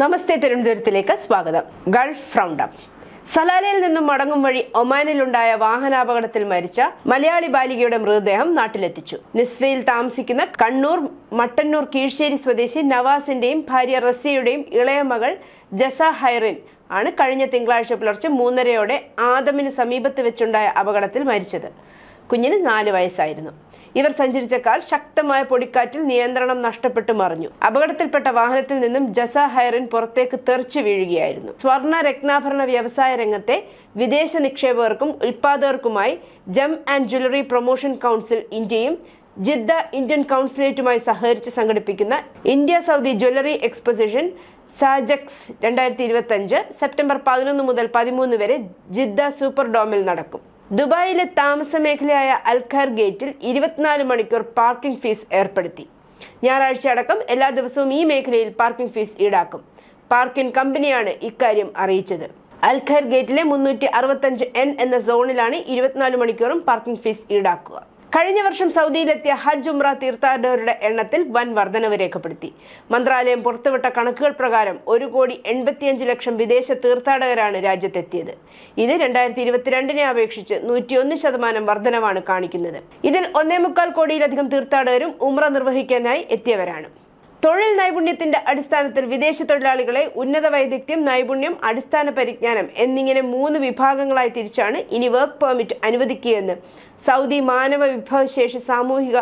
നമസ്തേ തിരുവനന്തപുരത്തിലേക്ക് സ്വാഗതം. Gulf roundup. സലാലയിൽ നിന്നും മടങ്ങും വഴി ഒമാനിലുണ്ടായ വാഹനാപകടത്തിൽ മരിച്ച മലയാളി ബാലികയുടെ മൃതദേഹം നാട്ടിലെത്തിച്ചു. നിസ്വയിൽ താമസിക്കുന്ന കണ്ണൂർ മട്ടന്നൂർ കീഴ്ശ്ശേരി സ്വദേശി നവാസിന്റെയും ഭാര്യ റസിയുടെയും ഇളയ മകൾ ജസ ഹൈറിൻ ആണ് കഴിഞ്ഞ തിങ്കളാഴ്ച പുലർച്ചെ 3:30 ആദമിന് സമീപത്ത് വെച്ചുണ്ടായ അപകടത്തിൽ മരിച്ചത്. കുഞ്ഞിന് 4 വയസ്സായിരുന്നു. ഇവർ സഞ്ചരിച്ച കാർ ശക്തമായ പൊടിക്കാറ്റിൽ നിയന്ത്രണം നഷ്ടപ്പെട്ടു മറിഞ്ഞു. അപകടത്തിൽപ്പെട്ട വാഹനത്തിൽ നിന്നും ജസ ഹൈറിൻ പുറത്തേക്ക് തെറിച്ചു വീഴുകയായിരുന്നു. സ്വർണ്ണ രത്നാഭരണ വ്യവസായ രംഗത്തെ വിദേശ നിക്ഷേപകർക്കും ഉൽപാദകർക്കുമായി gem and jewellery promotion council ഇന്ത്യയും ജിദ്ദ ഇന്ത്യൻ കൗൺസിലേറ്റുമായി സഹകരിച്ച് സംഘടിപ്പിക്കുന്ന India Saudi jewellery exposition SAJEX 2025 September 11 മുതൽ 13 വരെ ജിദ്ദ സൂപ്പർ ഡോമിൽ നടക്കും. ദുബായിലെ താമസ മേഖലയായ അൽഖൈർ ഗേറ്റിൽ 24 മണിക്കൂർ പാർക്കിംഗ് ഫീസ് ഏർപ്പെടുത്തി. ഞായറാഴ്ച അടക്കം എല്ലാ ദിവസവും ഈ മേഖലയിൽ പാർക്കിംഗ് ഫീസ് ഈടാക്കും. പാർക്കിംഗ് കമ്പനിയാണ് ഇക്കാര്യം അറിയിച്ചത്. അൽഖൈർ ഗേറ്റിലെ 365N എന്ന സോണിലാണ് 24 മണിക്കൂറും പാർക്കിംഗ് ഫീസ് ഈടാക്കുക. കഴിഞ്ഞ വർഷം സൗദിയിലെത്തിയ ഹജ്ജ് ഉംറ തീർത്ഥാടകരുടെ എണ്ണത്തിൽ വൻ വർധനവ് രേഖപ്പെടുത്തി. മന്ത്രാലയം പുറത്തുവിട്ട കണക്കുകൾ പ്രകാരം 1,85,00,000 വിദേശ തീർത്ഥാടകരാണ് രാജ്യത്തെത്തിയത്. ഇത് 2022 അപേക്ഷിച്ച് 101% വർധനവാണ് കാണിക്കുന്നത്. ഇതിൽ 1.25 കോടിയിലധികം തീർത്ഥാടകരും ഉംറ നിർവഹിക്കാനായി എത്തിയവരാണ്. തൊഴിൽ നൈപുണ്യത്തിന്റെ അടിസ്ഥാനത്തിൽ വിദേശ തൊഴിലാളികളെ ഉന്നത വൈദഗ്ധ്യം, നൈപുണ്യം, അടിസ്ഥാന പരിജ്ഞാനം എന്നിങ്ങനെ 3 വിഭാഗങ്ങളായി തിരിച്ചാണ് ഇനി വർക്ക് പെർമിറ്റ് അനുവദിക്കുകയെന്ന് സൗദി മാനവ വിഭവശേഷി സാമൂഹിക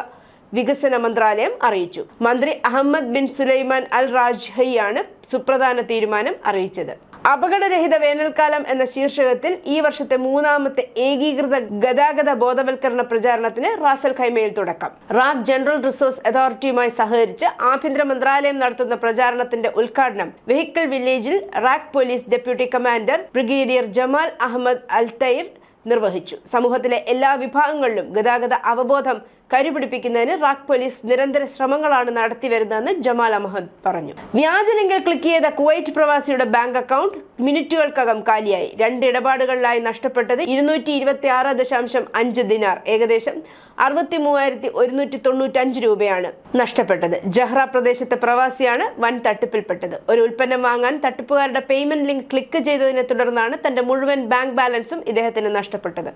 വികസന മന്ത്രാലയം അറിയിച്ചു. മന്ത്രി അഹമ്മദ് ബിൻ സുലൈമാൻ അൽ റാജ്ഹിയാണ് സുപ്രധാന തീരുമാനം അറിയിച്ചത്. അപകടരഹിത വേനൽക്കാലം എന്ന ശീർഷകത്തിൽ ഈ വർഷത്തെ 3ാമത്തെ ഏകീകൃത ഗതാഗത ബോധവൽക്കരണ പ്രചാരണത്തിന് റാസൽ ഖൈമയിൽ തുടക്കം. റാക് ജനറൽ റിസോഴ്സ് അതോറിറ്റിയുമായി സഹകരിച്ച് ആഭ്യന്തര മന്ത്രാലയം നടത്തുന്ന പ്രചാരണത്തിന്റെ ഉദ്ഘാടനം വെഹിക്കിൾ വില്ലേജിൽ RAK police deputy commander brigadier Jamal Ahmed Altair നിർവഹിച്ചു. സമൂഹത്തിലെ എല്ലാ വിഭാഗങ്ങളിലും ഗതാഗത അവബോധം കരുപിടിപ്പിക്കുന്നതിന് റാക് പോലീസ് നിരന്തര ശ്രമങ്ങളാണ് നടത്തിവരുന്നതെന്ന് ജമാൽ അഹമ്മദ് പറഞ്ഞു. വ്യാജ ലിങ്കിൽ ക്ലിക്ക് ചെയ്ത കുവൈറ്റ് പ്രവാസിയുടെ ബാങ്ക് അക്കൗണ്ട് മിനിറ്റുകൾക്കകം കാലിയായി. 2 ഇടപാടുകളിലായി നഷ്ടപ്പെട്ടത് 226.5 ദിനാർ, ഏകദേശം 63,195 രൂപയാണ് നഷ്ടപ്പെട്ടത്. ജഹ്റ പ്രദേശത്തെ പ്രവാസിയാണ് വൻ തട്ടിപ്പിൽപ്പെട്ടത്. ഒരു ഉൽപ്പന്നം വാങ്ങാൻ തട്ടിപ്പുകാരുടെ പേയ്മെന്റ് ലിങ്ക് ക്ലിക്ക് ചെയ്തതിനെ തുടർന്നാണ് തന്റെ മുഴുവൻ ബാങ്ക് ബാലൻസും ഇദ്ദേഹത്തിന് നഷ്ടപ്പെട്ടത്.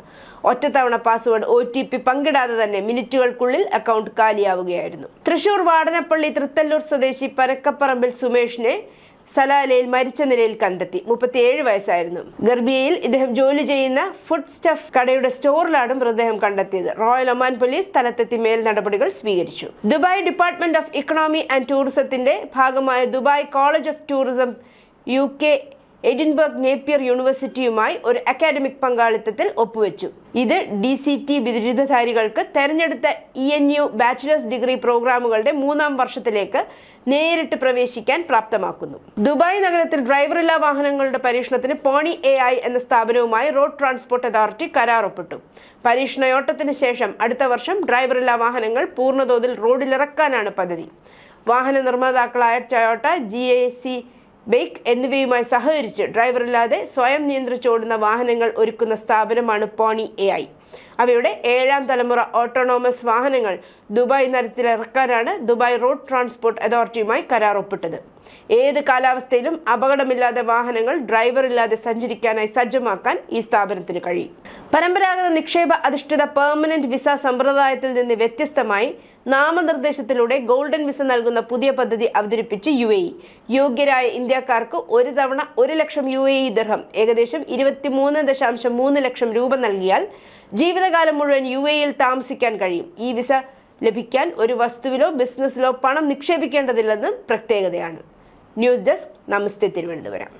ഒറ്റത്തവണ പാസ്വേഡ് OTP പങ്കിടാതെ തന്നെ മിനിറ്റുകൾക്കുള്ളിൽ അക്കൗണ്ട് കാലിയാവുകയായിരുന്നു. തൃശൂർ വാടനപ്പള്ളി തൃത്തല്ലൂർ സ്വദേശി പരക്കപ്പറമ്പിൽ സുമേഷിനെ സലാലയിൽ മരിച്ച നിലയിൽ കണ്ടെത്തി. 37 വയസ്സായിരുന്നു. ഗർഭിയയിൽ ഇദ്ദേഹം ജോലി ചെയ്യുന്ന ഫുഡ് സ്റ്റഫ് കടയുടെ സ്റ്റോറിലാണ് മൃതദേഹം കണ്ടെത്തിയത്. റോയൽ ഒമാൻ പോലീസ് സ്ഥലത്തെത്തി മേൽ നടപടികൾ സ്വീകരിച്ചു. Dubai department of economy and ടൂറിസത്തിന്റെ ഭാഗമായ Dubai college of tourism UK Edinburgh Napier യൂണിവേഴ്സിറ്റിയുമായി ഒരു അക്കാഡമിക് പങ്കാളിത്തത്തിൽ ഒപ്പുവെച്ചു. ഇത് DCT ബിരുദധാരികൾക്ക് തെരഞ്ഞെടുത്ത ENU ബാച്ചിലേഴ്സ് ഡിഗ്രി പ്രോഗ്രാമുകളുടെ 3ാം വർഷത്തിലേക്ക് നേരിട്ട് പ്രവേശിക്കാൻ പ്രാപ്തമാക്കുന്നു. ദുബായ് നഗരത്തിൽ ഡ്രൈവറില്ലാ വാഹനങ്ങളുടെ പരീക്ഷണത്തിന് പോണി AI എന്ന സ്ഥാപനവുമായി റോഡ് ട്രാൻസ്പോർട്ട് അതോറിറ്റി കരാർ ഒപ്പിട്ടു. പരീക്ഷണയോട്ടത്തിന് ശേഷം അടുത്ത വർഷം ഡ്രൈവറില്ലാ വാഹനങ്ങൾ പൂർണ്ണതോതിൽ റോഡിലിറക്കാനാണ് പദ്ധതി. വാഹന നിർമ്മാതാക്കളായ ടൊയോട്ട, GAC ബൈക്ക് എന്നിവയുമായി സഹകരിച്ച് ഡ്രൈവറില്ലാതെ സ്വയം നിയന്ത്രിച്ചോടുന്ന വാഹനങ്ങൾ ഒരുക്കുന്ന സ്ഥാപനമാണ് പോണി AI. അവയുടെ 7ാം തലമുറ ഓട്ടോണോമസ് വാഹനങ്ങൾ ദുബായ് നഗരത്തിലിറക്കാനാണ് ദുബായ് റോഡ് ട്രാൻസ്പോർട്ട് അതോറിറ്റിയുമായി കരാർ ഒപ്പിട്ടത്. ഏത് കാലാവസ്ഥയിലും അപകടമില്ലാതെ വാഹനങ്ങൾ ഡ്രൈവറില്ലാതെ സഞ്ചരിക്കാനായി സജ്ജമാക്കാൻ ഈ സ്ഥാപനത്തിന് കഴിയും. പരമ്പരാഗത നിക്ഷേപ അധിഷ്ഠിത പെർമനന്റ് വിസ സമ്പ്രദായത്തിൽ നിന്ന് വ്യത്യസ്തമായി നാമനിർദ്ദേശത്തിലൂടെ ഗോൾഡൻ വിസ നൽകുന്ന പുതിയ പദ്ധതി അവതരിപ്പിച്ച് UAE. യോഗ്യരായ ഇന്ത്യക്കാർക്ക് ഒരു തവണ 1 ലക്ഷം UAE ദിർഹം, ഏകദേശം 23.3 ലക്ഷം രൂപ നൽകിയാൽ ജീവിതകാലം മുഴുവൻ UAEയിൽ താമസിക്കാൻ കഴിയും. ഈ വിസ ലഭിക്കാൻ ഒരു വസ്തുവിലോ ബിസിനസ്സിലോ പണം നിക്ഷേപിക്കേണ്ടതില്ലെന്ന് പ്രത്യേകതയാണ്. ന്യൂസ് ഡെസ്ക്, നമസ്തേ തിരുവനന്തപുരം.